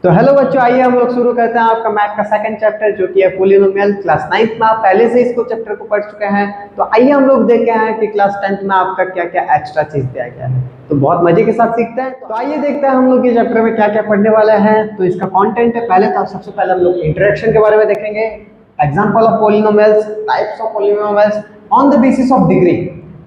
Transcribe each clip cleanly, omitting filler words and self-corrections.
तो हेलो बच्चों, आइए हम लोग शुरू करते हैं आपका मैथ का सेकंड चैप्टर जो कि है पॉलिनोमियल। क्लास 9th में आप पहले से इसको चैप्टर को पढ़ चुके हैं। तो आइए हम लोग देखते हैं कि क्लास 10th में आपका क्या क्या एक्स्ट्रा चीज दिया गया है। तो बहुत मजे के साथ सीखते हैं। तो आइए देखते हैं हम लोग ये चैप्टर में क्या क्या पढ़ने वाले हैं। तो इसका कंटेंट है, पहले तो सबसे पहले हम लोग इंट्रोडक्शन के बारे में देखेंगे, example of polynomials, types of polynomials on the basis of degree.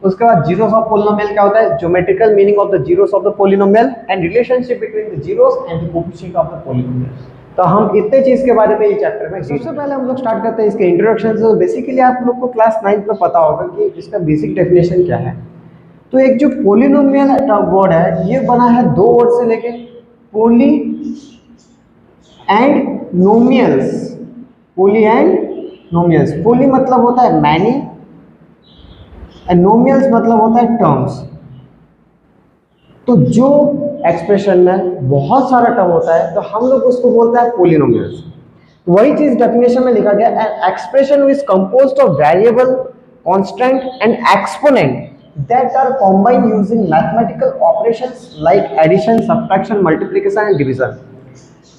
उसके बाद जीरोस ऑफ पॉलिनोमियल क्या होता है, geometrical meaning of the zeros of the polynomial and relationship between the zeros and the coefficient of the polynomial. तो हम इतने चीज के बारे में ये चैप्टर में सबसे पहले हम लोग स्टार्ट करते हैं इसके इंट्रोडक्शन से। बेसिकली आप लोग को क्लास 9th में पता होगा कि इसका बेसिक डेफिनेशन क्या है। तो एक जो पॉलिनोमियल वर्ड है ये बना है दो वर्ड से लेके, पोली एंड नोमियल्स। पोली एंड नोमियल्स, पोली मतलब होता है मैनी एंड नोमियल्स मतलब होता है टर्म्स। तो जो एक्सप्रेशन में बहुत सारा टर्म होता है तो हम लोग उसको बोलते हैं पॉलिनोमियल्स। तो वही चीज डेफिनेशन में लिखा गया, an expression is composed of variable, constant and exponent that are combined using mathematical operations like addition, subtraction, multiplication and division.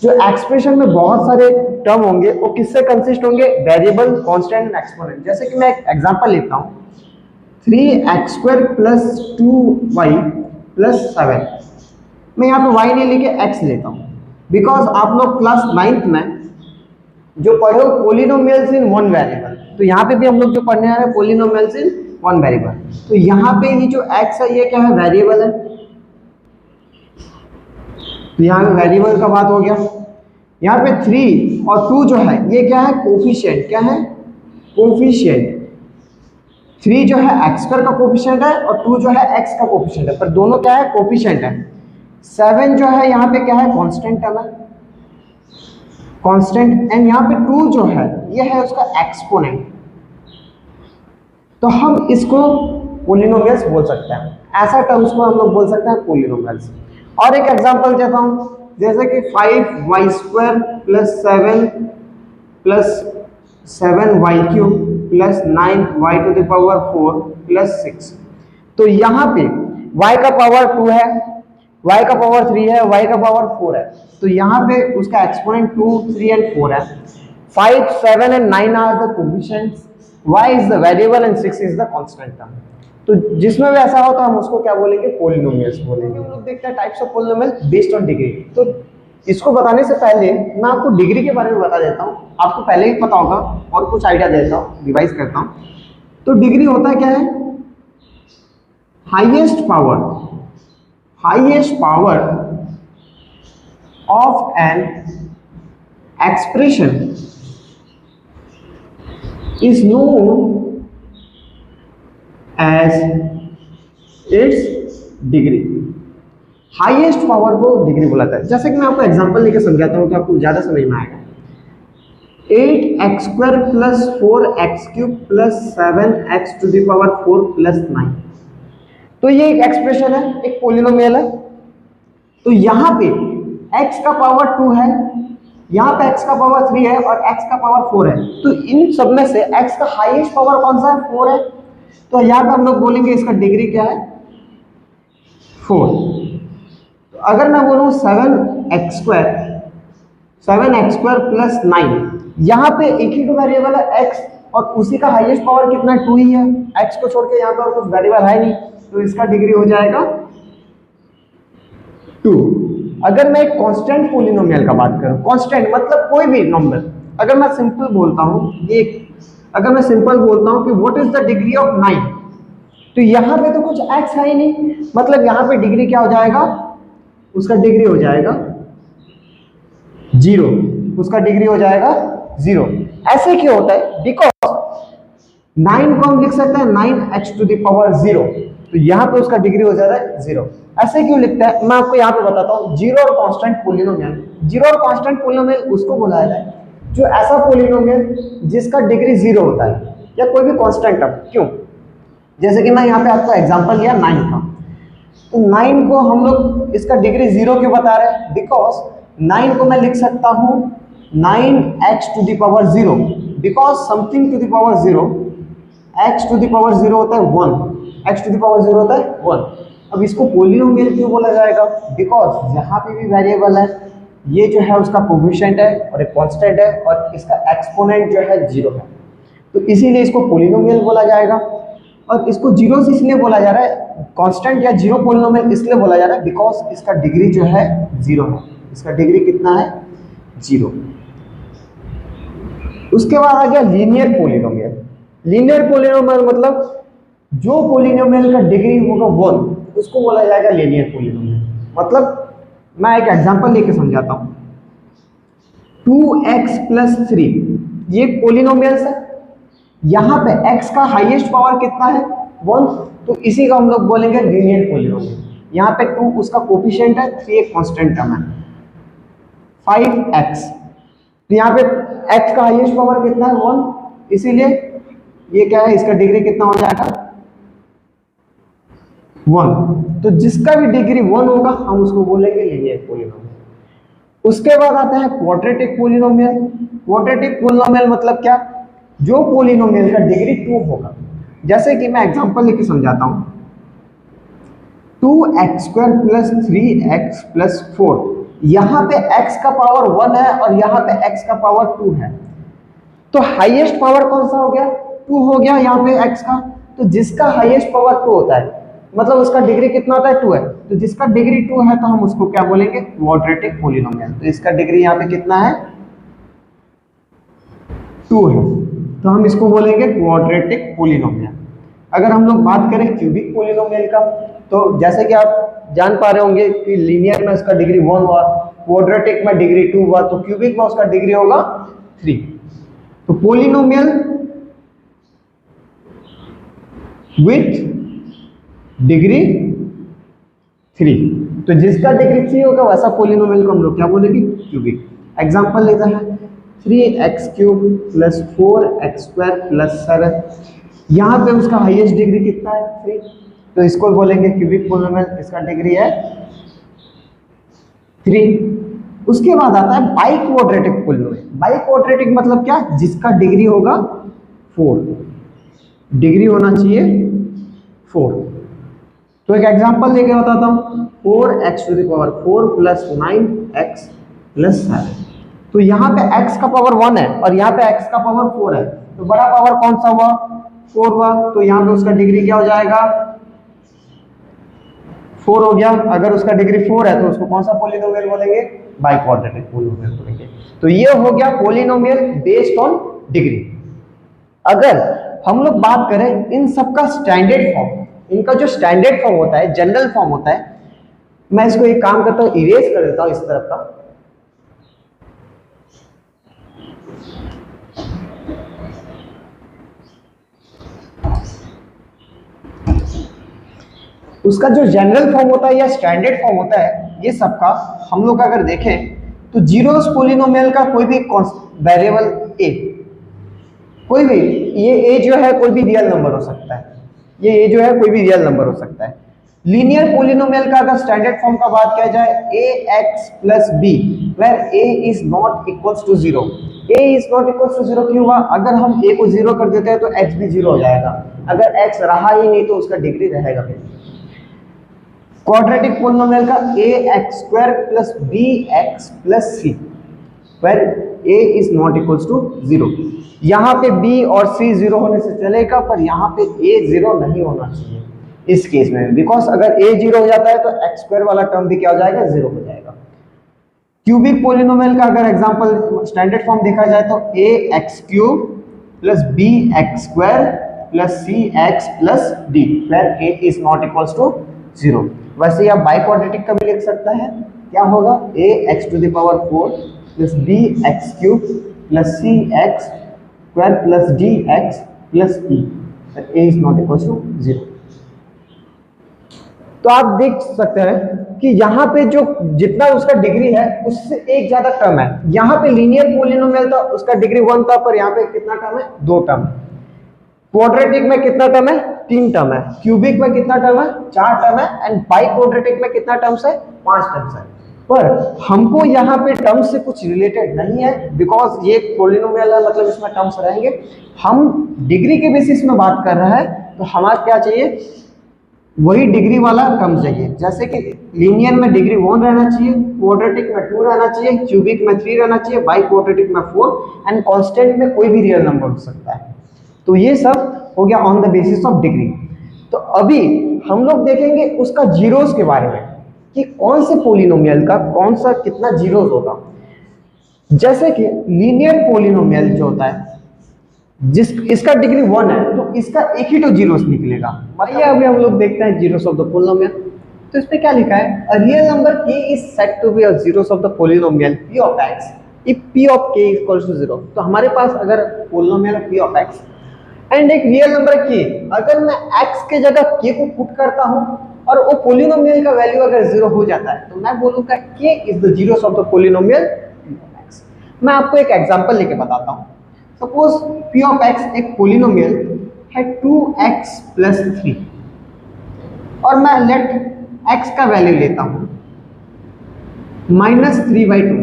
जो एक्सप्रेशन में बहुत सारे टर्म होंगे वो किससे कंसिस्ट होंगे, वेरिएबल, कांस्टेंट एंड एक्सपोनेंट। जैसे कि मैं एक एग्जांपल लेता हूं, 3x² + 2y + 7। मैं यहाँ पे y नहीं लेके x लेता हूँ, बिकॉज आप लोग क्लास 9th में जो पढ़े हो पॉलिनोमियल्स इन वन वेरिएबल। तो यहाँ पे भी हम लोग जो पढ़ने आ रहे हैं पॉलिनोमियल्स इन वन वेरिएबल। तो यहाँ पे ये जो x है ये क्या है, वेरिएबल है। तो यहाँ पे वेरिएबल का बात हो गया। यहाँ पे 3 और 2 जो है ये क्या है, कोफिशिएंट। क्या है, कोफिशिएंट। 3 जो है x² का कोफिशिएंट है और 2 जो है x का कोफिशिएंट है, पर दोनों क्या है, कोफिशिएंट है। 7 जो है यहाँ पे क्या है, कांस्टेंट टर्म है, कांस्टेंट। एंड यहाँ पे 2 जो है ये है उसका एक्सपोनेंट। तो हम इसको पॉलिनोमियल्स बोल सकते हैं, ऐसा टर्म्स को हम लोग बोल सकते हैं पॉलिनोमियल्स। और एक एग्जांपल देता हूँ, जैसे कि 5y² + 7 + 7y³ + 9y⁴ + 6। तो यहाँ पे y का पावर 2 है, y का पावर 3 है, y का पावर 4 है। तो यहाँ पे उसका एक्सपोनेंट 2, 3 एंड 4 है। 5, 7 and 9 are the coefficients, y is the variable and 6 is the constant term. तो जिसमें भी ऐसा हो तो हम उसको क्या बोलेंगे, पॉलिनोमियल्स बोलेंगे। हम लोग देखते हैं types of polynomial based on degree. तो इसको बताने से पहले मैं आपको डिग्री के बारे में बता देता हूँ, आपको पहले ही पता होगा और कुछ आइडिया देता हूँ, रिवाइज करता हूँ। तो डिग्री होता क्या है, highest power of an expression is known as its degree। Highest power को डिग्री बोला जाता है। जैसे कि मैं आपको एग्जांपल लेके समझाता हूं तो आपको ज्यादा समझ में आएगा। 8x² + 4x³ + 7x⁴ + 9। तो ये एक एक्सप्रेशन है, एक पॉलिनोमियल है। तो यहाँ पे x का पावर 2 है, यहाँ पे x का पावर 3 है और x का पावर 4 है। तो इन सब में से x का हाईएस्ट पावर कौन सा है, 4 है। तो यहाँ पे हम लोग बोलेंगे इसका डिग्री क्या है, 4। तो अगर मैं बोलूँ 7x² + 9, यहाँ पे एक ही तो वेरिएबल है x और उसी का हाईएस्ट पावर कितना, 2 ही है। x को छोड़ के यहाँ पे और कुछ वेरिएबल है नहीं, तो इसका डिग्री हो जाएगा 2। अगर मैं एक कांस्टेंट पॉलिनोमियल का बात करूं, कांस्टेंट मतलब कोई भी नंबर, अगर मैं सिंपल बोलता हूं कि what is the degree of 9, तो यहाँ पे तो कुछ x है ही नहीं, मतलब यहाँ पे डिग्री क्या हो जाएगा, उसका डिग्री हो जाएगा 0। उसका डिग्री हो जाएगा 0। ऐसे क्यों होता है, बिकॉज 9 को हम लिख सकते हैं 9x⁴, तो यहाँ पे उसका डिग्री हो जाता है 0। ऐसे क्यों लिखता है, मैं आपको यहाँ पे बताता हूँ। जीरो और कांस्टेंट पॉलिनोमियल उसको बोला जाता है जो ऐसा पॉलिनोमियल जिसका डिग्री 0 होता है या कोई भी कांस्टेंट टर्म। क्यों, जैसे कि मैं यहाँ पे आपको एग्जांपल लिया 9 का, तो 9 को हम लोग इसका डिग्री 0 क्यों बता रहे हैं, बिकॉज 9 को मैं लिख सकता हूँ 9x⁴, because something to the power 0, x⁴ होता है 1, x⁴ होता है 1। अब इसको पॉलिनोमियल क्यों बोला जाएगा, बिकॉज यहाँ पे भी वेरिएबल है ये जो है उसका कोफिशिएंट है और एक कांस्टेंट है और इसका एक्सपोनेंट जो है 0 है, तो इसीलिए इसको पॉलिनोमियल बोला जाएगा। और इसको जीरो से इसलिए बोला जा रहा है, कांस्टेंट या जीरो पॉलिनोमियल इसलिए बोला जा रहा है बिकॉज इसका डिग्री जो है 0 है। इसका डिग्री कितना है? 0। उसके बाद आ गया लीनियर पॉलिनोमियल। लीनियर पॉलिनोमियल मतलब जो पॉलिनोमियल का डिग्री होगा 1 उसको बोला जाएगा लीनियर पॉलिनोमियल। मतलब मैं एक एग्जांपल लेके समझाता हूं। 2x + 3 ये पॉलिनोमियल है, यहाँ पे x का हाईएस्ट पावर कितना है? 1, तो इसी का हम लोग बोलेंगे लीनियर पॉलिनोमियल। यहाँ पे 2 उसका कोफिशिएंट है, 3 एक कांस्टेंट टर्म है, 5x, तो यहाँ पे x का हाईएस्ट पावर कितना है? 1, इसीलिए ये क्या है, इसका डिग्री कितना हो जाएगा? 1। तो जिसका भी डिग्री 1 होगा हम उसको बोलेंगे लीनियर पॉलिनोमियल। उसके बाद आता है क्वाड्रेटिक पॉलिनोमियल। क्वाड्रेटिक पॉलिनोमियल मतलब क्या? जो पॉलिनोमियल का डिग्री 2 होगा। जैसे कि मैं एग्जांपल लेके समझाता हूं। 2x² + 3x + 4, यहां पे x का पावर 1 है और यहां पे x का पावर 2 है, तो हाईएस्ट पावर कौन सा हो गया? 2 हो गया यहाँ पे x का। तो जिसका हाईएस्ट पावर 2 होता है मतलब उसका डिग्री कितना होता है? 2 है। तो जिसका डिग्री 2 है तो हम उसको क्या बोलेंगे? Quadratic polynomial. तो इसका डिग्री यहाँ पे कितना है? 2 है, तो हम इसको बोलेंगे क्वाड्रेटिक पॉलिनोमियल। अगर हम लोग बात करें क्यूबिक पॉलिनोमियल का, तो जैसे कि आप जान पा रहे होंगे कि लीनियर में उसका डिग्री 1 हुआ, क्वाड्रेटिक में डिग्री 2 हुआ, तो क्यूबिक में उसका डिग्री होगा 3। तो पॉलिनोमियल विथ डिग्री 3, तो जिसका डिग्री 3 होगा वैसा पॉलिनोमियल को हम लोग क्या बोलेंगे? क्यूबिक। एग्जांपल लेते हैं 3x³ + 4x² + 7, यहाँ पे उसका हाईएस्ट डिग्री कितना है? 3, तो इसको बोलेंगे क्यूबिक पॉलिनोमियल, इसका डिग्री है 3। उसके बाद आता है by quadratic polynomial. By quadratic मतलब क्या? जिसका डिग्री होगा 4, डिग्री होना चाहिए 4। तो एक एग्जांपल लेके बताता हूं। 4x⁴ + 9x + 7, तो यहाँ पे x का पावर 1 है और यहाँ पे x का पावर 4 है, तो बड़ा पावर कौन सा हुआ? 4 हुआ, तो यहाँ पे उसका डिग्री क्या हो जाएगा? 4 हो गया। अगर उसका डिग्री 4 है तो उसको कौन सा पॉलिनोमियल बोलेंगे? बाई क्वाड्रेटिक पॉलिनोमियल बोलेंगे। तो ये हो गया पॉलिनोमियल बेस्ड ऑन डिग्री। अगर हम लोग बात करें इन सबका स्टैंडर्ड फॉर्म, इनका जो स्टैंडर्ड फॉर्म होता है, जनरल फॉर्म होता है, मैं इसको एक काम करता हूं, इरेज कर देता हूं इस तरफ का। उसका जो जनरल फॉर्म होता है या स्टैंडर्ड फॉर्म होता है, ये सबका हम लोग अगर देखें तो जीरोस पॉलिनोमियल का कोई भी वेरिएबल a, कोई भी, ये a जो है कोई भी रियल नंबर हो सकता है, ये a जो है कोई भी रियल नंबर हो सकता है। लीनियर पॉलिनोमियल का अगर स्टैंडर्ड फॉर्म का बात किया जाए, ax + b where a is not equals to 0। a is not equals to 0 क्यों हुआ? अगर हम a को 0 कर देते हैं तो x भी 0 हो जाएगा। अगर x रहा ही नहीं तो उसका डिग्री रहेगा फिर। क्वाड्रेटिक पॉलिनोमियल का ax² + bx + c where a is not equals to 0। यहाँ पे b और c 0 होने से चलेगा, पर यहाँ पे a 0 नहीं होना चाहिए इस केस में, बिकॉज अगर a 0 हो जाता है तो x² वाला टर्म भी क्या हो जाएगा? 0 हो जाएगा। क्यूबिक पॉलिनोमियल का अगर एग्जांपल स्टैंडर्ड फॉर्म देखा जाए तो ax³ + bx² + cx + d where a is not equals to 0। वैसे आप बाई क्वाड्रेटिक का भी लिख सकता है, क्या होगा? ax⁴ + bx³ + cx² + dx + e, a is not equals to 0। तो आप देख सकते हैं कि यहाँ पे जो जितना उसका डिग्री है उससे एक ज्यादा टर्म है। यहाँ पे लीनियर पॉलिनोमियल था, उसका डिग्री 1 था, पर यहाँ पे कितना टर्म है? 2 टर्म। क्वाड्रेटिक में कितना टर्म है? 3 टर्म है। क्यूबिक में कितना टर्म है? 4 टर्म है। एंड बाई क्वाड्रेटिक में कितना टर्म्स है? 5 टर्म्स है। पर हमको यहाँ पे टर्म्स से कुछ रिलेटेड नहीं है, बिकॉज ये पॉलिनोमियल है, मतलब इसमें टर्म्स रहेंगे। हम डिग्री के बेसिस में बात कर रहे हैं, तो हमारा क्या चाहिए? वही डिग्री वाला टर्म चाहिए। जैसे कि लीनियर में डिग्री 1 रहना चाहिए, क्वाड्रेटिक में 2 रहना चाहिए, क्यूबिक में 3 रहना चाहिए, बाई क्वाड्रेटिक में 4 एंड कांस्टेंट में कोई भी रियल नंबर हो सकता है। तो ये सब हो गया on the basis of degree. तो अभी हम लोग देखेंगे उसका जीरोस के बारे में कि कौन से पोलिनोमियल का कौन सा कितना जीरोस होगा। जैसे कि लीनियर पोलिनोमियल जो होता है जिस इसका डिग्री 1 है तो इसका एक ही तो जीरोस निकलेगा। मतलब अभी हम लोग देखते हैं जीरोस ऑफ द पोलिनोमियल। तो इसमें क्या लिखा है, a real number k is said to be a zeros of the polynomial p of x if p of k equals to 0। तो हमारे पास अगर polynomial p of x and एक रियल नंबर k, अगर मैं x के जगह k को पुट करता हूं और वो पोलिनोमियल का वैल्यू अगर 0 हो जाता है तो मैं बोलूंगा k is the zeros of the polynomial p of x। मैं आपको एक एग्जांपल लेके बताता हूं। सपोज p ऑफ x एक पोलिनोमियल है 2x प्लस 3 और मैं लेट x का वैल्यू लेता हूं -3/2।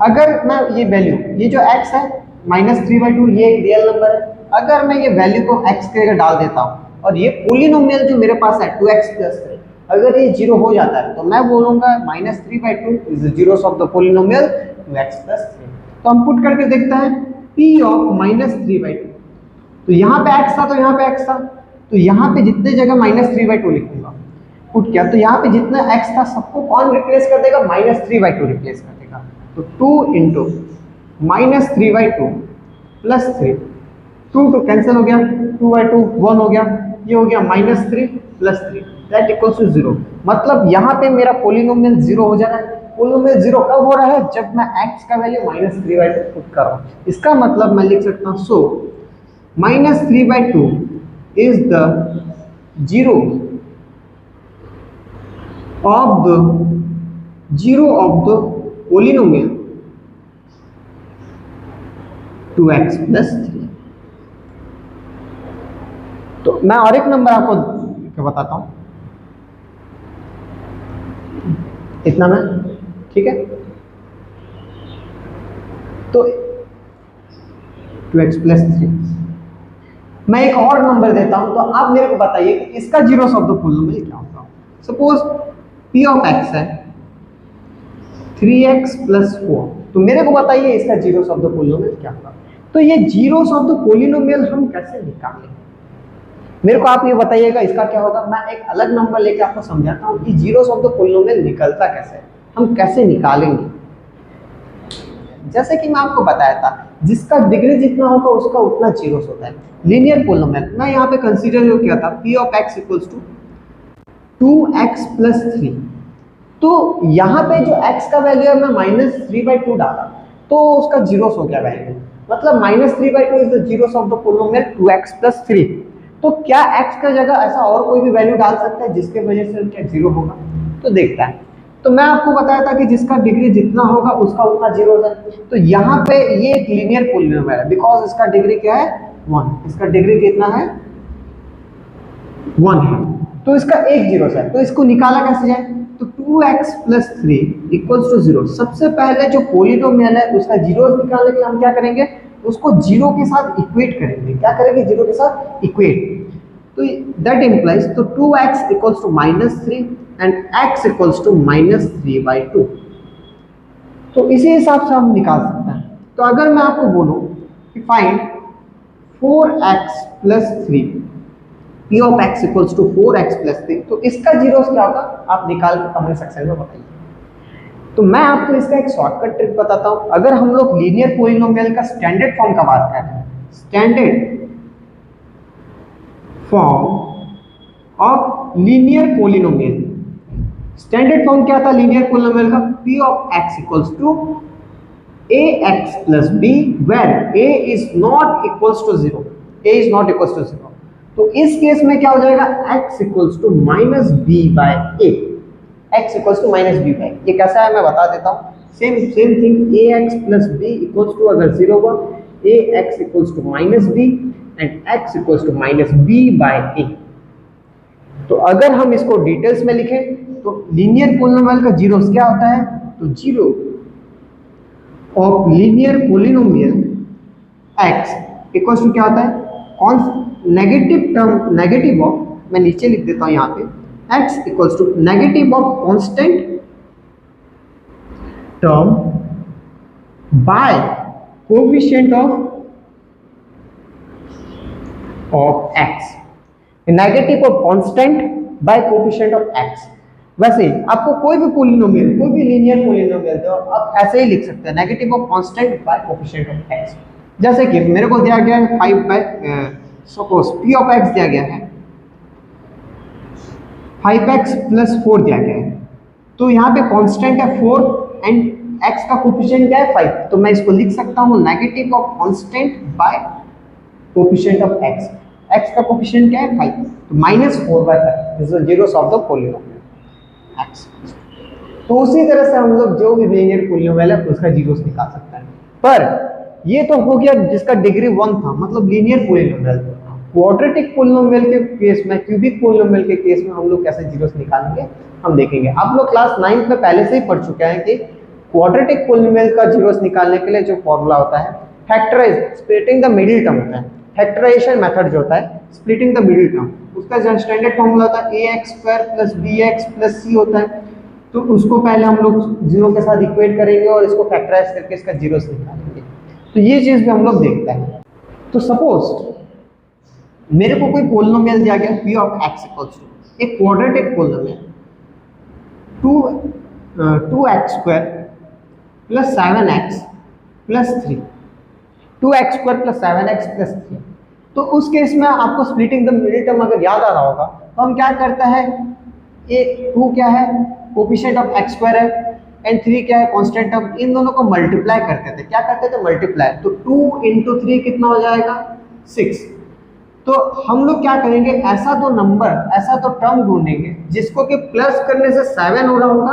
अगर मैं ये वैल्यू, ये जो x है -3/2, ये एक रियल नंबर है। अगर मैं ये वैल्यू को x के जगह डाल देता हूं और ये पोलिनोमियल जो मेरे पास है 2x प्लस 3 अगर ये 0 हो जाता है तो मैं बोलूंगा -3/2 is the zeros of the polynomial 2x plus 3। तो हम पुट करके देखते हैं p ऑफ -3/2। तो यहाँ पे x था तो यहाँ पे x था, तो यहाँ पे जितने जगह -3/2 लिखूंगा पुट किया तो यहाँ पे जितना x था सबको कौन रिप्लेस कर देगा, -3/2 रिप्लेस कर देगा। तो 2 इंटू -3/2 प्लस 3, 2 कैंसिल हो गया, 2/2 1 हो गया, ये हो गया -3 प्लस 3 दैट इक्वल्स टू 0। मतलब यहाँ पे मेरा पोलिनोमियल 0 हो जा रहा है। पोलिनोमियल 0 कब हो रहा है, जब मैं x का वैल्यू -3/2 पुट कर रहा हूँ। इसका मतलब मैं लिख सकता हूँ सो -3/2 is the zero of the polynomial 2x plus 3। तो मैं और एक नंबर आपको बताता हूं, इतना मैं, ठीक है। तो 2x प्लस 3 मैं एक और नंबर देता हूं, तो आप मेरे को बताइए कि इसका जीरोस ऑफ द पोलिनोमियल क्या होगा। सपोज p ऑफ x है 3x प्लस 4, तो मेरे को बताइए इसका जीरोस ऑफ द पोलिनोमियल क्या होगा। तो ये जीरोस ऑफ द पोलिनोमियल हम कैसे निकालेंगे, मेरे को आप ये बताइएगा इसका क्या होगा। मैं एक अलग नंबर लेके आपको समझाता हूँ कि जीरोस ऑफ द पोलिनोमियल निकलता कैसे है, हम कैसे निकालेंगे। जैसे कि मैं आपको बताया था जिसका डिग्री जितना होगा उसका उतना जीरोस होता है। लीनियर पोलिनोमियल मैं यहाँ पे कंसीडर जो किया था p of x equals to 2x plus 3। तो यहाँ पे जो x का वैल्यू है मैं -3/2 डाला तो उसका जीरोस हो गया वैल्यू। मतलब -3/2 is the zeros of the polynomial 2x plus 3। तो क्या x का जगह ऐसा और कोई भी वैल्यू डाल सकता है जिसके वजह से क्या 0 होगा, तो देखता है। तो मैं आपको बताया था कि जिसका डिग्री जितना होगा उसका उतना जीरो है। तो यहाँ पे ये एक लीनियर पोलिनोमियल है बिकॉज इसका डिग्री क्या है 1। इसका डिग्री कितना है 1 है, तो इसका एक जीरोस है। तो इसको निकाला कैसे जाए, तो 2x प्लस 3 इक्वल्स टू 0। सबसे पहले जो पोलिनोमियल है उसका जीरोस निकालने के लिए हम क्या करेंगे, उसको जीरो के साथ इक्वेट करेंगे। क्या करेंगे, जीरो के साथ इक्वेट। तो दैट इंप्लाइज तो 2x equals to -3 and x equals to -3/2। तो इसी हिसाब से हम निकाल सकते हैं। तो अगर मैं आपको बोलूं कि find 4x plus 3 p of x equals to 4x plus 3, तो इसका जीरोस क्या होगा आप निकाल के कमेंट सेक्शन में बताइए। तो मैं आपको इसका एक शॉर्टकट ट्रिक बताता हूं। अगर हम लोग लीनियर पोलिनोमियल का स्टैंडर्ड फॉर्म का बात कर रहे हैं, standard form of linear polynomial, standard form क्या था लीनियर पोलिनोमियल का, p of x equals to ax plus b where a is not equals to 0, a is not equals to 0। तो इस केस में क्या हो जाएगा, x equals to -b/a, x equals to -b/a। ये कैसा है मैं बता देता हूँ। Same thing, ax plus b equals to अगर 0 हुआ ax equals to -b and x equals to -b/a। तो अगर हम इसको डिटेल्स में लिखें तो लीनियर पोलिनोमियल का जीरोस क्या होता है, तो zero of linear polynomial x equals to क्या होता है, कौन नेगेटिव टर्म, नेगेटिव ऑफ मैं नीचे लिख देता हूँ यहाँ पे x equals to negative of constant term by coefficient of x, negative of constant by coefficient of x। वैसे आपको कोई भी पॉलिनोमियल, कोई भी लीनियर पॉलिनोमियल दो, आप ऐसे ही लिख सकते हैं negative of constant by coefficient of x। जैसे कि मेरे को दिया गया है 5 by suppose p of x दिया गया है 5x प्लस 4 दिया गया है, तो यहाँ पे कांस्टेंट है 4 एंड x का कोएफिशिएंट क्या है 5, तो मैं इसको लिख सकता हूँ negative of constant by coefficient of x का कोएफिशिएंट क्या है 5, तो -4/5 this is the zeros of the polynomial x। तो उसी तरह से हम लोग जो भी लीनियर पॉलिनोमियल है उसका जीरोस निकाल सकते हैं। पर ये तो हो गया जिसका डिग्री 1 था, मतलब लीनियर पॉलिनोमियल। क्वाड्रेटिक पॉलिनोमियल के केस में, क्यूबिक पॉलिनोमियल के केस में हम लोग कैसे जीरोस निकालेंगे हम देखेंगे। आप लोग क्लास 9 में पहले से ही पढ़ चुके हैं कि क्वाड्रेटिक पॉलिनोमियल का जीरोस निकालने के लिए जो फॉर्मूला होता है factorise, splitting the middle term होता है, फैक्टराइजेशन मेथड जो होता है स्प्लिटिंग द मिडिल टर्म, उसका जो स्टैंडर्ड फॉर्मूला होता है ax² + bx + c होता है। तो उसको पहले हम लोग जीरो के साथ इक्वेट करेंगे और इसको फैक्टराइज करके इसका जीरोस निकालेंगे। तो ये चीज भी हम लोग देखते हैं। तो सपोज मेरे को कोई पॉलिनोमियल दिया गया p of x equals to एक quadratic polynomial 2x² + 7x + 3, 2x² + 7x + 3। तो उस केस में आपको स्प्लिटिंग द मिडिल टर्म अगर याद आ रहा होगा तो हम क्या करते हैं, ये 2 क्या है कोएफिशिएंट ऑफ x² है एंड 3 क्या है कांस्टेंट टर्म, इन दोनों को मल्टीप्लाई करते थे। क्या करते थे मल्टीप्लाई, तो 2 × 3 कितना हो जाएगा 6। तो हम लोग क्या करेंगे, ऐसा तो नंबर, ऐसा तो टर्म ढूंढेंगे जिसको कि प्लस करने से 7 हो रहा होगा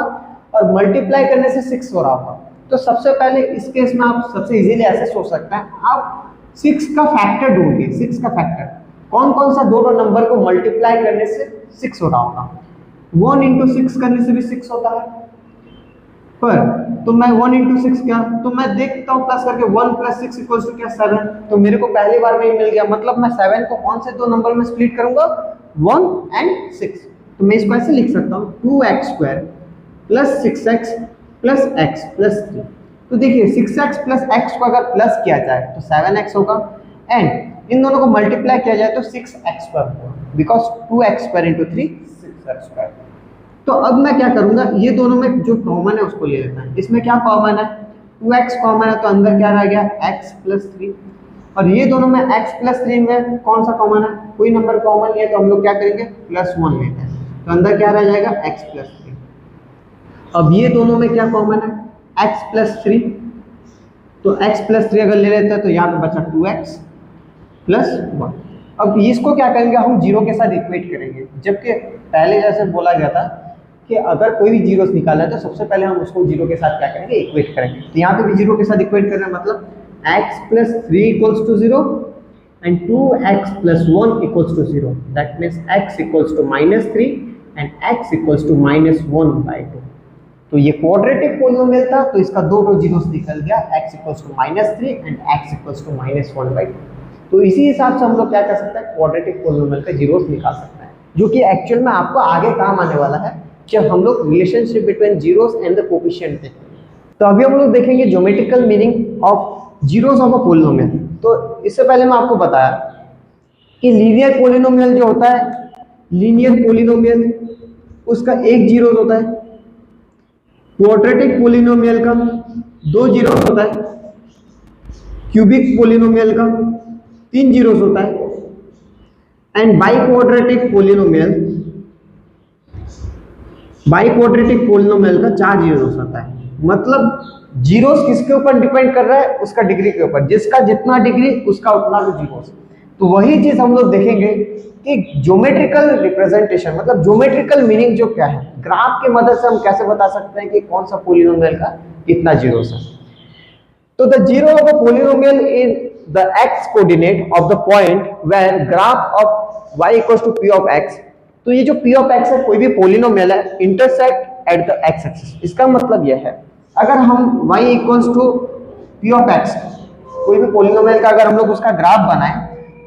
और मल्टीप्लाई करने से 6 हो रहा होगा। तो सबसे पहले इस केस में आप सबसे इजीली ऐसे सोच सकते हैं, आप 6 का फैक्टर ढूंढिए। 6 का फैक्टर कौन कौन सा दोनों नंबर को मल्टीप्लाई करने से 6 हो रहा होगा। 1 × 6 करने से भी 6 होता है, पर तो मैं 1 × 6 क्या, तो मैं देखता हूँ प्लस करके 1 + 6 = क्या 7। तो मेरे को पहली बार में ही मिल गया, मतलब मैं 7 को कौन से दो नंबर में स्प्लिट करूंगा 1 और 6। तो मैं इसको ऐसे लिख सकता हूँ 2x² + 6x + x + 3। तो देखिए 6x + x को अगर प्लस किया जाए तो 7x होगा एंड इन दोनों को मल्टीप्लाई किया जाए तो 6x² होगा, बिकॉज 2x² × 3 6x²। तो अब मैं क्या करूंगा, ये दोनों में जो कॉमन है उसको ले लेता है। इसमें क्या कॉमन है 2x कॉमन है, तो अंदर क्या रह गया x + 3, और ये दोनों में x + 3 में कौन सा कॉमन है, कोई नंबर कॉमन नहीं है, तो हम लोग क्या करेंगे +1 लेते हैं, तो अंदर क्या रह जाएगा x + 3। अब ये दोनों में क्या कॉमन है x + 3, तो x + 3 अगर ले लेते हैं तो यहाँ पे बचा 2x + 1। अब इसको क्या करेंगे हम जीरो के साथ इक्वेट करेंगे, जबकि पहले जैसे बोला गया था कि अगर कोई भी जीरोस निकालना है तो सबसे पहले हम उसको जीरो के साथ क्या करेंगे इक्वेट करेंगे। तो यहाँ पे भी जीरो के साथ इक्वेट करना है, मतलब x + 3 = 0 and 2x + 1 = 0। That means x = -3 and x = -1/2। तो ये क्वाड्रेटिक पॉलिनोमियल था, तो इसका दो जीरोस निकल गया, x = -3 and x = -1/2। तो इसी हिसाब से हम लोग क्या कर सकते हैं, क्वाड्रेटिक पॉलिनोमियल का जीरोस निकाल सकते हैं, जो कि एक्चुअल में आपको आगे काम आने वाला है जब हम लोग relationship between zeros and the coefficient देखेंगे। तो अभी हम लोग देखेंगे geometrical meaning of zeros of a polynomial. तो इससे पहले मैं आपको बताया कि लीनियर पॉलिनोमियल जो होता है, लीनियर पॉलिनोमियल उसका एक जीरोस होता है, क्वाड्रेटिक पॉलिनोमियल का 2 जीरोस होता है, क्यूबिक पॉलिनोमियल का 3 जीरोस होता है एंड बाइक्वाड्रेटिक पॉलिनोमियल का 4 जीरोस होता है। मतलब जीरोस किसके ऊपर डिपेंड कर रहा है, उसका डिग्री के ऊपर, जिसका जितना डिग्री उसका उतना भी जीरोस। तो वही चीज हम लोग देखेंगे कि ज्योमेट्रिकल रिप्रेजेंटेशन, मतलब ज्योमेट्रिकल मीनिंग जो क्या है, ग्राफ की मदद से हम कैसे बता सकते हैं कि कौन सा पॉलिनोमियल का कितना जीरोस है। तो the zero of a polynomial is the x coordinate of the point where graph of y equals to p of x। तो ये जो p of x है, कोई भी पॉलिनोमियल है, intersect at the x axis. इसका मतलब यह है अगर हम y equals to p of x, कोई भी पॉलिनोमियल का अगर हम लोग उसका ग्राफ बनाएं,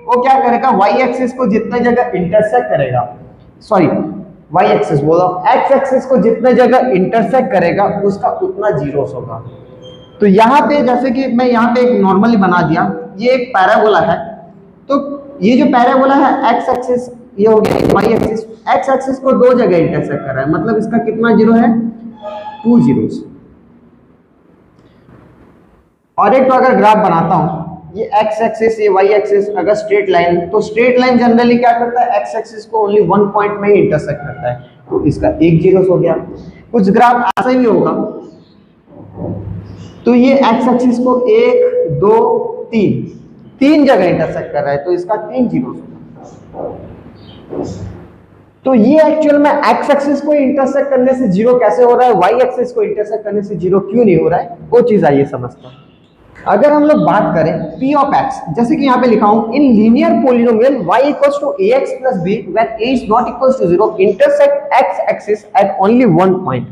वो क्या करेगा y एक्सिस को जितने जगह इंटरसेक्ट करेगा सॉरी वाई एक्सिस बोलो, एक्स एक्सिस को जितने जगह इंटरसेक्ट करेगा उसका उतना जीरोस होगा। तो यहाँ पे जैसे कि मैं यहाँ पे एक नॉर्मली बना दिया, ये एक पैराबोला है, तो ये जो पैराबोला है एक्स एक्सिस ये हो गया वाई एक्सिस, एक्स एक्सिस को दो जगह इंटरसेक्ट कर रहा है, मतलब इसका कितना जीरो है, 2 जीरोस। और एक तो अगर ग्राफ बनाता हूं, ये एक्स एक्सिस ये वाई एक्सिस अगर स्ट्रेट लाइन, तो स्ट्रेट लाइन जनरली क्या करता है, एक्स एक्सिस को ओनली वन पॉइंट में ही इंटरसेक्ट करता है, तो इसका एक जीरो हो गया। कुछ ग्राफ ऐसा भी होगा, तो ये एक्स एक्सिस को 1 2 3 जगह इंटरसेक्ट कर रहा है, तो इसका 3 जीरो होगा। तो ये एक्चुअल में एक्स एक्सिस को इंटरसेक्ट करने से जीरो कैसे हो रहा है, वाई एक्सिस को इंटरसेक्ट करने से जीरो क्यों नहीं हो रहा है, वो चीज आइए समझते हैं। अगर हम लोग बात करें p ऑफ x, जैसे कि यहाँ पे लिखा हूं, in linear polynomial y equals to ax plus b when a is not equals to 0 intersect x axis at only one point.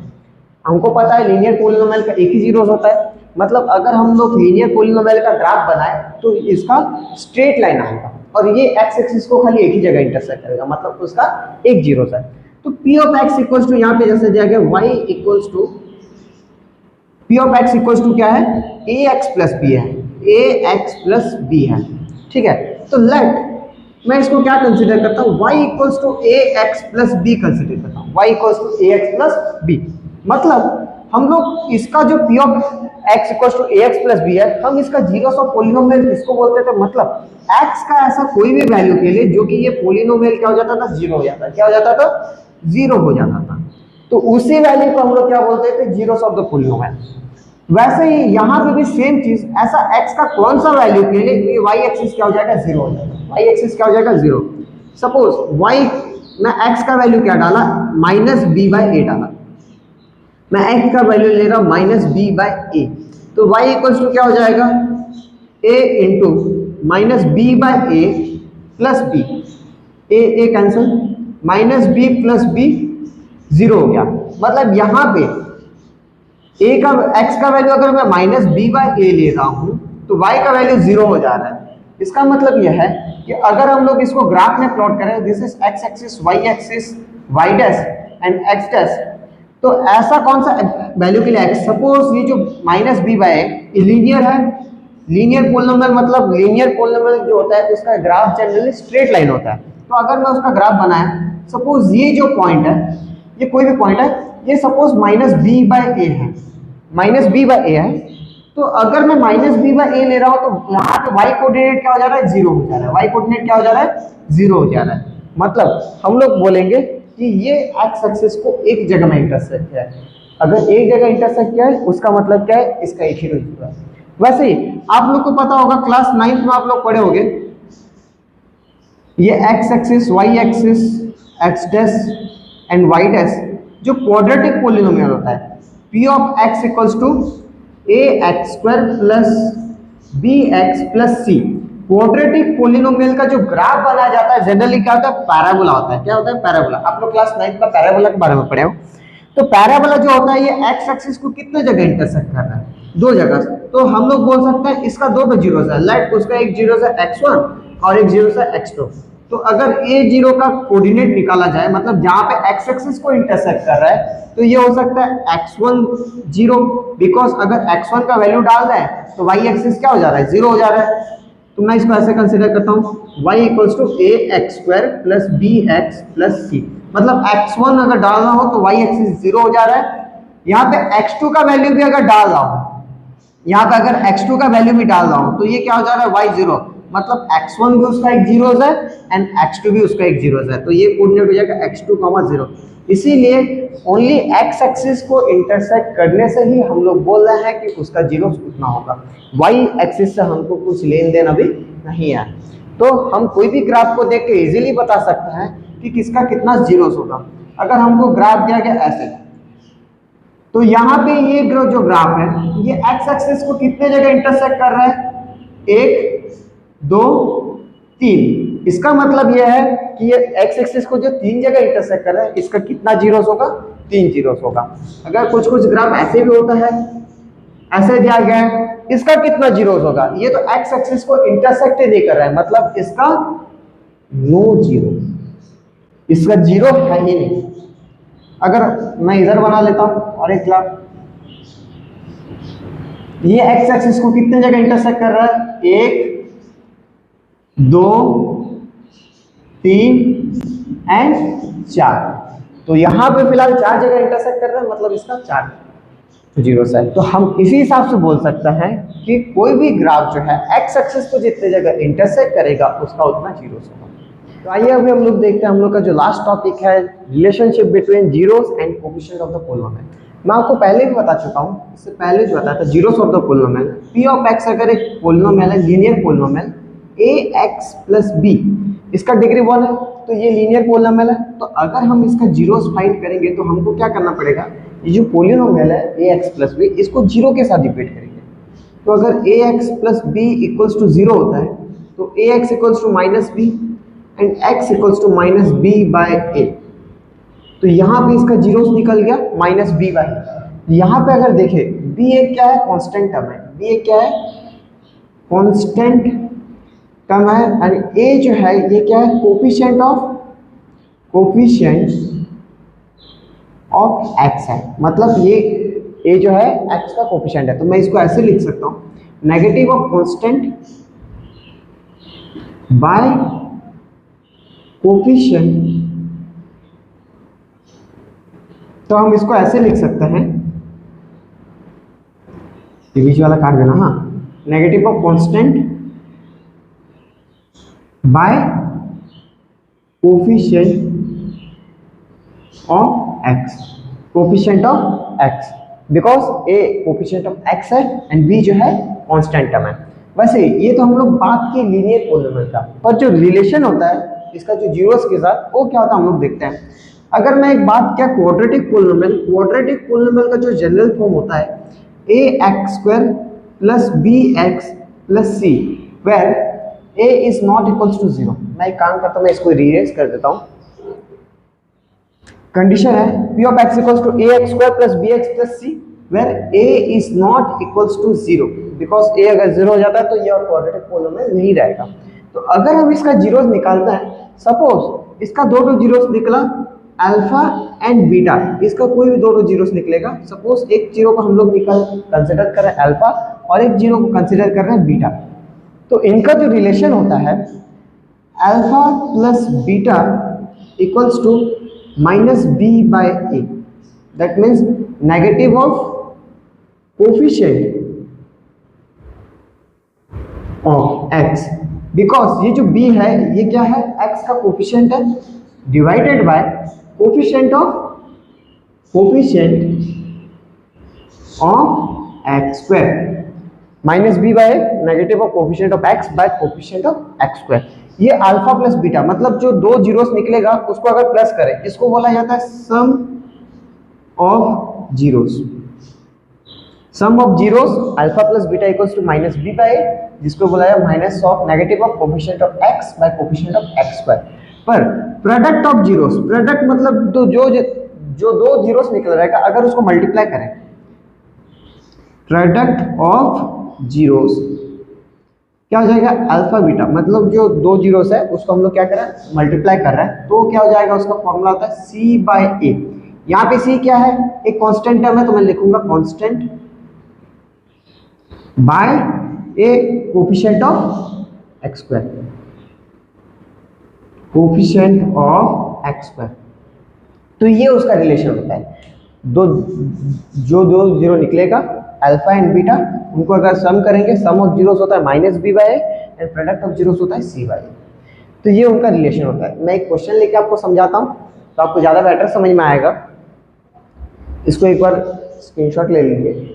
हमको पता है लीनियर पोलिनोमियल का एक ही जीरोस होता है, मतलब अगर हम लोग लीनियर पोलिनोमियल का ग्राफ बनाए तो इसका स्ट्रेट लाइन आएगा और ये x एक्सिस को खाली एक ही जगह इंटरसेक्ट करेगा, मतलब उसका एक जीरोस है। तो p of x equals to यहाँ पे जैसे दिया गया y equals to p of x equals to क्या है, ax प्लस b है, ax प्लस b है, ठीक है। तो लेट मैं इसको क्या कंसीडर करता हूँ, y equals to ax plus b consider करता हूँ, y equals to ax plus b, मतलब हम लोग इसका जो p of x equals to ax plus b है, हम इसका जीरोस ऑफ पोलिनोमियल किसको बोलते थे, मतलब x का ऐसा कोई भी वैल्यू के लिए जो कि ये पोलिनोमियल क्या हो जाता था, जीरो हो जाता, क्या हो जाता था, जीरो हो जाता था, तो उसी वैल्यू को हम लोग क्या बोलते थे, जीरोस ऑफ द पोलिनोमियल। वैसे ही यहाँ पे भी सेम चीज, ऐसा x का कौन सा वैल्यू के लिए ये y एक्सिस क्या हो जाएगा, जीरो हो जाएगा, y एक्सिस क्या हो जाएगा, जीरो। सपोज y मैं x का वैल्यू क्या डाला, माइनस बी बाई ए डाला, मैं x का वैल्यू ले रहा हूँ माइनस बी बाई ए, तो y इक्वल्स टू क्या हो जाएगा, a into minus b by a plus b, a cancel, minus b plus b zero हो गया। मतलब यहाँ पे a का x का वैल्यू अगर मैं माइनस बी बाई ए ले रहा हूँ तो y का वैल्यू जीरो हो जा रहा है। इसका मतलब यह है कि अगर हम लोग इसको ग्राफ में प्लॉट करें, this is x axis, y axis, y dash and x dash, तो ऐसा कौन सा वैल्यू के लिए x, सपोज ये जो minus b by a linear है, लीनियर पोलिनोमियल मतलब लीनियर पोलिनोमियल जो होता है उसका ग्राफ जनरली स्ट्रेट लाइन होता है। तो अगर मैं उसका ग्राफ बनाया, सपोज ये जो पॉइंट है, ये कोई भी पॉइंट है, ये सपोज माइनस बी बाई ए है, माइनस बी बाई ए है, तो अगर मैं माइनस बी बाई ए ले रहा हूं तो यहाँ पे y कोऑर्डिनेट क्या हो जा रहा है, जीरो हो जा रहा है, y कोऑर्डिनेट क्या हो जा रहा है, जीरो हो जा रहा है। मतलब हम लोग बोलेंगे कि ये x एक्सिस को एक जगह में इंटरसेक्ट किया है, अगर एक जगह इंटरसेक्ट किया है उसका मतलब क्या है, इसका एक ही रूप है। वैसे ही आप लोग को पता होगा, क्लास 9th में आप लोग पढ़े होंगे, ये x axis, y axis, x dash and y dash जो क्वाड्रेटिक पोलिनोमियल होता है, p of x equals to ax square plus bx plus c, quadratic polynomial का जो ग्राफ बनाया जाता है जनरली क्या होता है, पैराबोला होता है। क्या होता है, पैराबोला। आप लोग क्लास 9th का पैराबोला के बारे में पढ़े हो। तो पैराबोला जो होता है ये x एक्सिस को कितने जगह इंटरसेक्ट कर रहा है, दो जगह। तो हम लोग बोल सकते हैं इसका दो जीरोस है, लेट उसका एक जीरोस है x1 और एक जीरोस है x2। तो अगर a0 का कोऑर्डिनेट निकाला जाए, मतलब जहां पे x एक्सिस को इंटरसेक्ट कर रहा है, तो ये हो सकता है x1 0, बिकॉज अगर x1 का वैल्यू डाल दें तो y एक्सिस क्या हो जा रहा है, जीरो हो जा रहा है। तो मैं इसको ऐसे कंसीडर करता हूँ, y equals to ax square plus bx plus c, मतलब x1 अगर डालना हो तो y एक्सिस जीरो हो जा रहा है। यहाँ पे x2 का वैल्यू भी अगर डाल रहा हूँ, यहाँ पे अगर x2 का वैल्यू भी डाल रहा हूँ, तो ये क्या हो जा रहा है, y जीरो, मतलब x1 भी उसका एक जीरोस है एंड x2 भी उसका एक जीरोस है, तो ये कोऑर्डिनेट हो जाएगा x2, 0। इसीलिए ओनली x एक्सिस को इंटरसेक्ट करने से ही हम लोग बोल रहे हैं कि उसका जीरोस उतना होगा, y एक्सिस से हमको कुछ लेन देन अभी नहीं है। तो हम कोई भी ग्राफ को देख के इजीली बता सकते हैं कि किसका कितना जीरोस होगा। अगर हमको ग्राफ दिया गया ऐसे, तो यहाँ पे ये जो ग्राफ है ये x एक्सिस को कितने जगह इंटरसेक्ट कर रहा है, 1 2 3। इसका मतलब यह है कि ये x एक्सिस को जो 3 जगह इंटरसेक्ट कर रहा है, इसका कितना जीरोस होगा, 3 जीरोस होगा। अगर कुछ कुछ ग्राफ ऐसे भी होता है, ऐसे दिया गया है, इसका कितना जीरोस होगा, ये तो x एक्सिस को इंटरसेक्ट ही नहीं कर रहा है, मतलब इसका नो जीरो। इसका जीरो है ही नहीं। अगर मैं इधर बना लेता हूं और एक ग्राफ, ये एक्स एक्सिस को कितने जगह इंटरसेक्ट कर रहा है, 1 2 3 एंड 4। तो यहां पे फिलहाल 4 जगह इंटरसेक्ट कर रहा है, मतलब इसका 4 जीरोस है। तो हम इसी हिसाब से बोल सकते हैं कि कोई भी ग्राफ जो है एक्स एक्सिस को जितने जगह इंटरसेक्ट करेगा उसका उतना जीरोस होगा। तो आइए अभी हम लोग देखते हैं, हम लोग का जो लास्ट टॉपिक है relationship between zeros and coefficient of the polynomial. मैं आपको पहले भी बता चुका हूं, इससे पहले जो बताया था zeros of the polynomial, P of x अगर एक पोलिनोमियल है, लीनियर पोलिनोमियल ए एक्स प्लस बी, इसका डिग्री 1 है, तो ये लीनियर पोलिनोमियल है। तो अगर हम इसका जीरोस फाइंड करेंगे तो हमको क्या करना पड़ेगा, ये जो पोलिनोमियल है ए एक्स प्लस बी, इसको जीरो के साथ डिवाइड करेंगे। तो अगर A X plus B equals to zero होता है तो A X equals to minus B and X equals to minus B by A. तो यहाँ पे इसका जीरोस निकल गया माइनस बी बाय। यहाँ पे अगर देखें बी एक क्या है, कांस्टेंट टर्म है, बी एक क्या है, कांस्टेंट टर्म है, और ए जो है ये क्या है, कोफिशिएंट ऑफ एक्स है, मतलब ये ए जो है एक्स का कोफिशिएंट है। तो मैं इसको ऐसे लिख सकता हूँ, negative of constant bye coefficient. तो हम इसको ऐसे लिख सकते हैं, ये बीच वाला काट देना, हाँ, negative of constant bye coefficient of x, coefficient of x, because A coefficient of x है एंड बी जो है कांस्टेंट टर्म है। वैसे ये तो हम लोग बात की लीनियर पोलिनोमियल का, पर जो रिलेशन होता है इसका जो जीरोस के साथ, वो क्या होता है हम लोग देखते हैं। अगर मैं एक बात क्या, क्वाड्रेटिक पोलिनोमियल का जो जनरल फॉर्म होता है A X square plus B X plus C, where A is not equals to zero. मैं एक काम करता हूँ, मैं इसको रीअरेंज कर देता हूँ। कंडीशन है p of x equals to ax square plus bx plus c where a is not equals to 0, because a अगर 0 हो जाता है तो ये क्वाड्रेटिक पोलिनोमियल नहीं रहेगा। तो अगर हम इसका जीरोस निकालते हैं, सपोज इसका दो जीरोस निकला अल्फा एंड बीटा, इसका कोई भी दो जीरोस निकलेगा। सपोज एक जीरो को हम लोग कंसिडर कर रहे हैं अल्फा और एक जीरो को कंसिडर कर रहे हैं बीटा। तो इनका जो रिलेशन होता है alpha plus beta equals to minus b by a, that means negative of coefficient of x, because ये जो b है ये क्या है, x का कोफिशिएंट है, divided by coefficient of x square minus b by negative of coefficient of x bye coefficient of x square. ये alpha plus beta, मतलब जो दो जीरोस निकलेगा उसको अगर प्लस करें, इसको बोला जाता है sum of zeros. Sum of zeros alpha plus beta equals to minus B by, जिसको बोला जाए minus of negative of coefficient of X by coefficient of x square. पर प्रोडक्ट ऑफ जीरोस, प्रोडक्ट मतलब तो जो दो जीरोस निकल रहेगा अगर उसको मल्टीप्लाई करें, प्रोडक्ट ऑफ जीरोस क्या हो जाएगा, अल्फा बीटा, मतलब जो दो जीरोस है उसको हम लोग क्या कर रहे हैं, मल्टीप्लाई कर रहे हैं, तो क्या हो जाएगा, उसका फॉर्मूला होता है c बाय ए। यहाँ पे c क्या है, एक कांस्टेंट टर्म है, तो मैं लिखूंगा constant by a coefficient of x square, coefficient of x square. तो ये उसका रिलेशन होता है, दो जीरो निकलेगा अल्फा एंड बीटा, उनको अगर सम करेंगे, सम ऑफ जीरोस होता है minus B by and product of zeros होता है सी बाय। तो ये उनका रिलेशन होता है। मैं एक क्वेश्चन लेके आपको समझाता हूँ तो आपको ज़्यादा बेटर समझ में आएगा। इसको एक बार स्क्रीनशॉट ले लीजिए।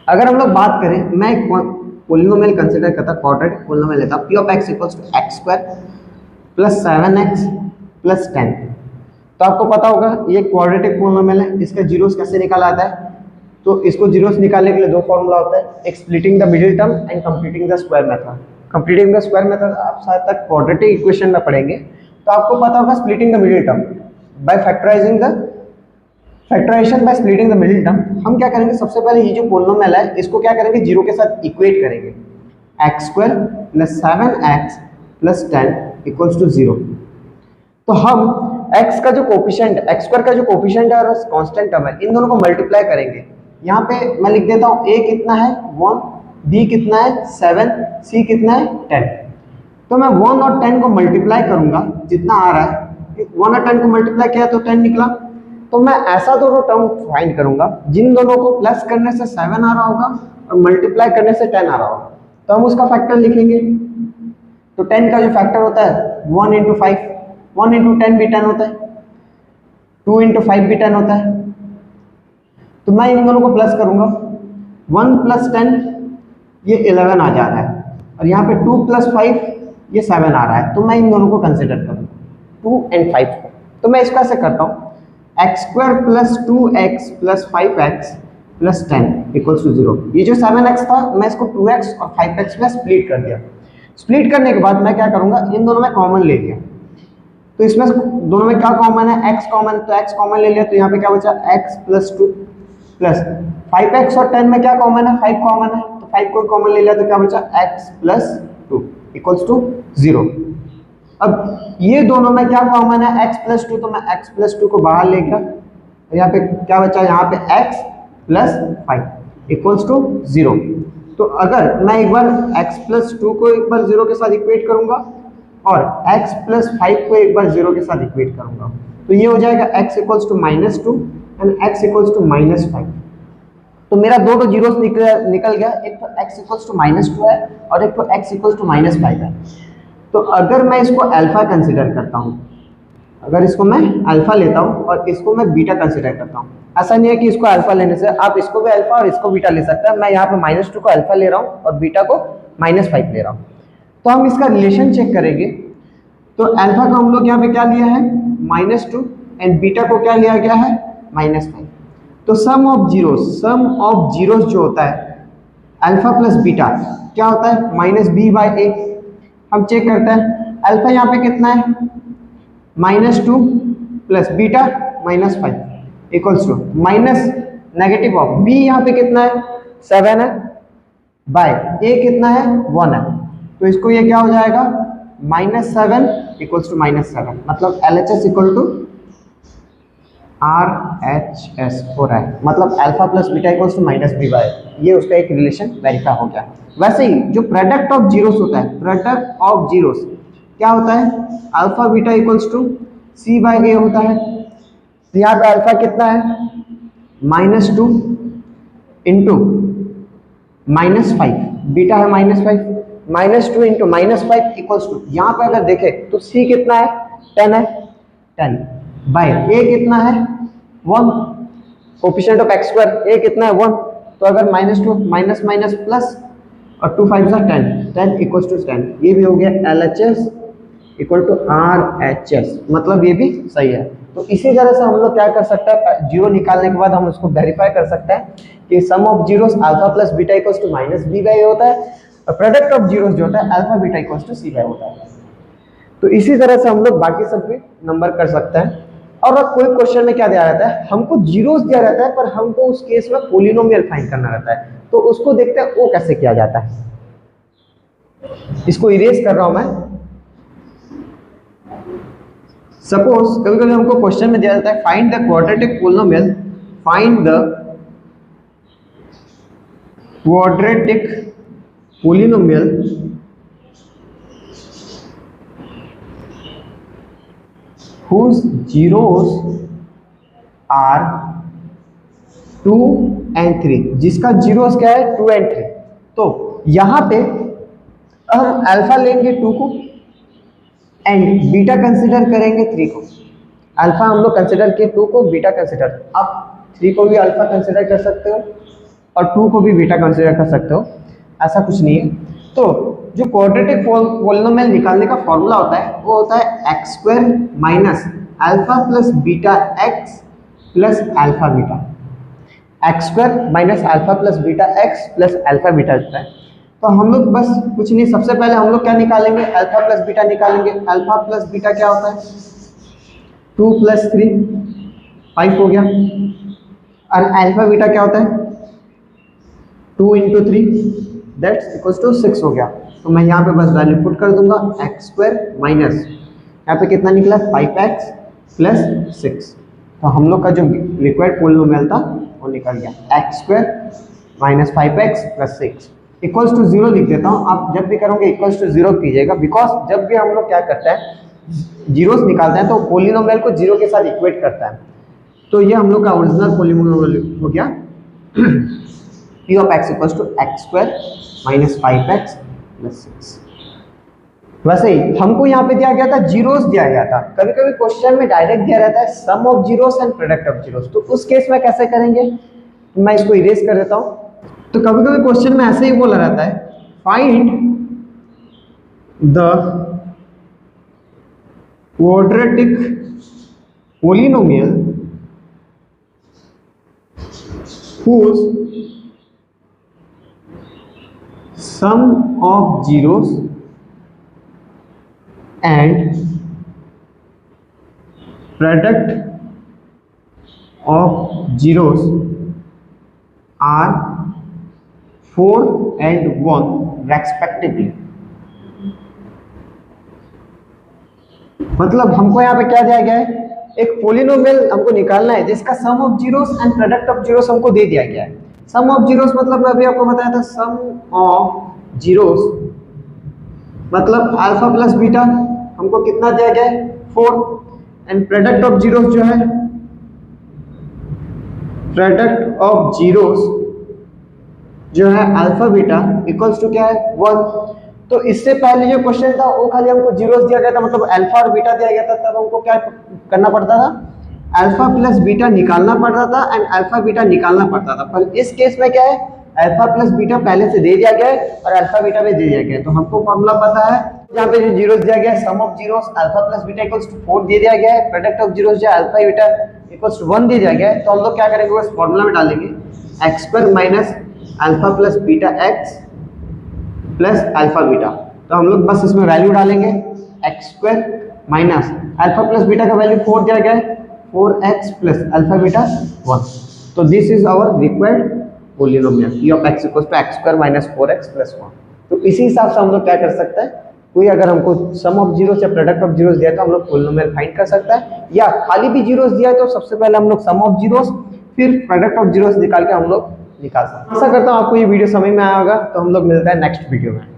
अगर हम लोग बात करें, मैं एक पोलिनोमियल कंसीडर करता, क्वाड्रेटिक पोलिनोमियल लेता, p of x equals to x square plus 7x plus 10। तो आपको पता होगा ये क्वाड्रेटिक पोलिनोमियल है, इसका जीरोस कैसे निकाला जाता है। तो इसको जीरोस निकालने के लिए दो फॉर्मूला होता है, एक splitting the middle term and completing the square method. Completing the square method आप शायद तक क्वाड्रेटिक इक्वेशन में पढ़ेंगे, तो आपको पता होगा splitting the middle term by factorising the factorisation by splitting the middle term, हम क्या करेंगे, सबसे पहले ये जो पोलिनोमियल है इसको क्या करेंगे, जीरो के साथ इक्वेट करेंगे। X square plus 7x plus 10 equals to 0। तो हम x का जो कोफिशिएंट, x स्क्वायर का जो कोफिशिएंट है और कांस्टेंट टर्म है, इन दोनों को मल्टीप्लाई करेंगे। यहाँ पे मैं लिख देता हूँ a कितना है 1, b कितना है 7, c कितना है 10। तो मैं 1 और 10 को मल्टीप्लाई करूंगा, जितना आ रहा है 1 और 10 को मल्टीप्लाई किया तो 10 निकला। तो मैं ऐसा दोनों टर्म फाइंड करूंगा जिन दोनों को प्लस करने से 7 आ रहा होगा और मल्टीप्लाई करने से 10 आ रहा होगा, तो हम उसका फैक्टर लिखेंगे। तो 10 का जो फैक्टर होता है 1 इंटू 5, 1 इंटू 10 भी 10 होता है, 2 इंटू 5 भी 10 होता है। तो मैं इन दोनों को प्लस करूंगा, 1 प्लस 10 ये 11 आ जा रहा है, और यहाँ पे 2 प्लस 5 ये 7 आ रहा है। तो मैं इन दोनों को कंसिडर करूँगा 2 एंड 5 को। तो मैं इसको ऐसे करता हूँ, x square plus 2x plus 5x plus 10 equals to 0। ये जो 7x था मैं इसको 2x और 5x में स्प्लिट कर दिया। स्प्लिट करने के बाद मैं क्या करूंगा, इन दोनों में कॉमन ले लिया। तो इसमें दोनों में क्या कॉमन है, x कॉमन, तो x कॉमन ले लिया। तो यहाँ पे क्या बचा, x प्लस 2 प्लस 5x और 10 में क्या कॉमन है, 5 कॉमन है, तो 5 को कॉमन ले लिया। तो क्या बचा, x प्लस 2 इक्वल्स टू 0। अब ये दोनों में क्या कॉमन है, x प्लस 2, तो मैं x प्लस 2 को बाहर ले गया। यहाँ पे क्या बचा, यहाँ पे x प्लस 5 इक्वल्स टू 0। तो अगर मैं एक बार x प्लस 2 को एक बार 0 के साथ इक्वेट करूंगा और x प्लस 5 को एक बार 0 के साथ इक्वेट करूंगा, तो ये हो जाएगा x equals to -2 and x equals to -5। तो मेरा दो जीरोस निकल गया, एक तो x इक्वल्स टू -2 है और एक तो x इक्वल्स टू -5 है। तो अगर मैं इसको अल्फा कंसिडर करता हूँ, अगर इसको मैं अल्फा लेता हूँ और इसको मैं बीटा कंसिडर करता हूँ, ऐसा नहीं है कि इसको अल्फा लेने से आप इसको भी अल्फा और इसको बीटा ले सकते हैं। मैं यहाँ पे -2 को अल्फा ले रहा हूँ और बीटा को -5 ले रहा हूँ। तो हम इसका रिलेशन चेक करेंगे। तो अल्फा का हम लोग यहाँ पे क्या लिया है, -2 एंड बीटा को क्या लिया गया है, -5। तो सम ऑफ जीरोस जो होता है अल्फा प्लस बीटा क्या होता है, -b/a। हम चेक करते हैं, अल्फा यहाँ पे कितना है, -2 plus beta -5 equals to minus negative of b यहाँ पे कितना है, 7 है, बाय a कितना है, 1 है। तो इसको ये क्या हो जाएगा, -7 इक्वल्स टू -7, मतलब LHS इक्वल टू RHS हो रहा है, मतलब alpha plus beta equals to -b/a। ये उसका एक रिलेशन वेरीफाई हो गया। वैसे ही जो प्रोडक्ट ऑफ जीरोस होता है, प्रोडक्ट ऑफ जीरोस क्या होता है, alpha beta equals to c/a होता है। तो यहाँ पे अल्फा कितना है, -2 इंटू -5, बीटा है -5, -2 इंटू -5 इक्वल्स टू, यहाँ पे अगर देखें तो c कितना है, 10 है, 10 बाय a कितना है, 1, coefficient of x square a कितना है, 1। तो अगर -2 माइनस माइनस प्लस और 2 5 10, 10 इक्वल्स टू 10। ये भी हो गया LHS इक्वल टू RHS, मतलब ये भी सही है। तो इसी तरह से हम लोग क्या कर सकते हैं, जीरो निकालने के बाद हम उसको वेरीफाई कर सकते हैं कि sum of zeros alpha plus beta equals to -b/a होता है और प्रोडक्ट ऑफ जीरोस जो होता है alpha beta equals to c/a होता है। तो इसी तरह से हम लोग बाकी सब भी नंबर कर सकते हैं। और कोई क्वेश्चन में क्या दिया रहता है, हमको जीरोस दिया रहता है पर हमको उस केस में पोलिनोमियल फाइंड करना रहता है। तो उसको देखते हैं वो कैसे किया जाता है। इसको इरेज कर रहा हूं मैं। सपोज कभी कभी हमको क्वेश्चन में दिया जाता है find the quadratic polynomial, find the quadratic polynomial whose zeros are 2 and 3, जिसका जीरोस क्या है, 2 and 3। तो यहाँ पे हम अल्फा लेंगे 2 को एंड बीटा कंसिडर करेंगे 3 को। अल्फा हम लोग कंसिडर किए 2 को, बीटा कंसिडर, आप 3 को भी अल्फा कंसिडर कर सकते हो और 2 को भी बीटा कंसिडर कर सकते हो, ऐसा कुछ नहीं है। तो जो क्वाड्रेटिक पोलिनोमियल निकालने का फॉर्मूला होता है वो होता है x square minus alpha plus beta x plus alpha beta. X square minus alpha plus beta x plus alpha beta होता है। तो हम लोग बस कुछ नहीं, सबसे पहले हम लोग क्या निकालेंगे, अल्फा प्लस बीटा निकालेंगे। अल्फा प्लस बीटा क्या होता है, 2 + 3 5 हो गया। और अल्फा बीटा क्या होता है 2 इंटू 3 दैट्स इक्वल्स टू 6 हो गया। तो मैं यहाँ पे बस वैल्यू पुट कर दूंगा एक्स स्क्वायर माइनस यहाँ पे कितना निकला 5x प्लस 6। तो हम लोग का जो लिक्विड पोलिनोमियल था वो निकल गया x square minus 5x plus 6 equals to 0 लिख देता हूँ। आप जब भी करोगे इक्वल्स टू 0 कीजिएगा, बिकॉज जब भी हम लोग क्या करते हैं जीरोस निकालते हैं तो पोलिनोमियल को 0 के साथ इक्वेट करता है। तो ये हम लोग का ओरिजिनल पोलिनोमियल हो गया p of x equals to x square minus 5x plus 6। वैसे ही हमको यहाँ पे दिया गया था जीरोस दिया गया था, कभी कभी क्वेश्चन में डायरेक्ट दिया रहता है sum of zeros and product of zeros. तो उस केस में कैसे करेंगे, मैं इसको इरेज कर देता हूँ। तो कभी कभी क्वेश्चन में ऐसे ही बोला रहता है find the quadratic polynomial whose sum of zeros and product of zeros are 4 and 1 respectively। मतलब हमको यहाँ पे क्या दिया गया है, एक पोलिनोमियल हमको निकालना है जिसका sum of zeros and product of zeros हमको दे दिया गया है। सम ऑफ जीरोस मतलब मैं अभी आपको बताया था, सम ऑफ जीरोस मतलब अल्फा प्लस बीटा हमको कितना दिया गया है 4, एंड प्रोडक्ट ऑफ जीरोस जो है प्रोडक्ट ऑफ जीरोस जो है अल्फा बीटा इक्वल्स टू क्या है 1। तो इससे पहले जो क्वेश्चन था वो खाली हमको जीरोस दिया गया था, मतलब अल्फा और बीटा दिया गया था, तब हमको क्या करना पड़ता था अल्फा प्लस बीटा निकालना पड़ता था एंड अल्फा बीटा निकालना पड़ता था। पर इस केस में क्या है अल्फा प्लस बीटा पहले से दे दिया गया है और अल्फा बीटा भी दे दिया गया है। तो हमको फॉर्मूला पता है, यहाँ पे जो जीरोस दिया गया है sum of zeros alpha plus beta equals to 4 दे दिया गया है, प्रोडक्ट ऑफ जीरोस जो अल्फा बीटा इक्वल्स टू 1 दे दिया गया है। तो हम लोग क्या करेंगे उस फॉर्मूला में डालेंगे x square minus alpha plus beta x plus alpha beta. तो हम लोग बस इसमें वैल्यू डालेंगे x square minus alpha plus beta का वैल्यू 4 दिया गया है 4x प्लस अल्फा बीटा 1। तो this is our required polynomial p of x equals to x square minus 4x plus 1। तो इसी हिसाब से हम लोग क्या कर सकते हैं, कोई अगर हमको सम ऑफ जीरोस या प्रोडक्ट ऑफ जीरोस दिया तो हम लोग पोलिनोमियल फाइंड कर सकता है, या खाली भी जीरोस दिया है तो सबसे पहले हम लोग सम ऑफ जीरोस फिर प्रोडक्ट ऑफ जीरोस निकाल के हम लोग निकाल सकते हैं। आशा करता हूँ आपको ये वीडियो समझ में आया होगा। तो हम लोग मिलते हैं नेक्स्ट वीडियो में।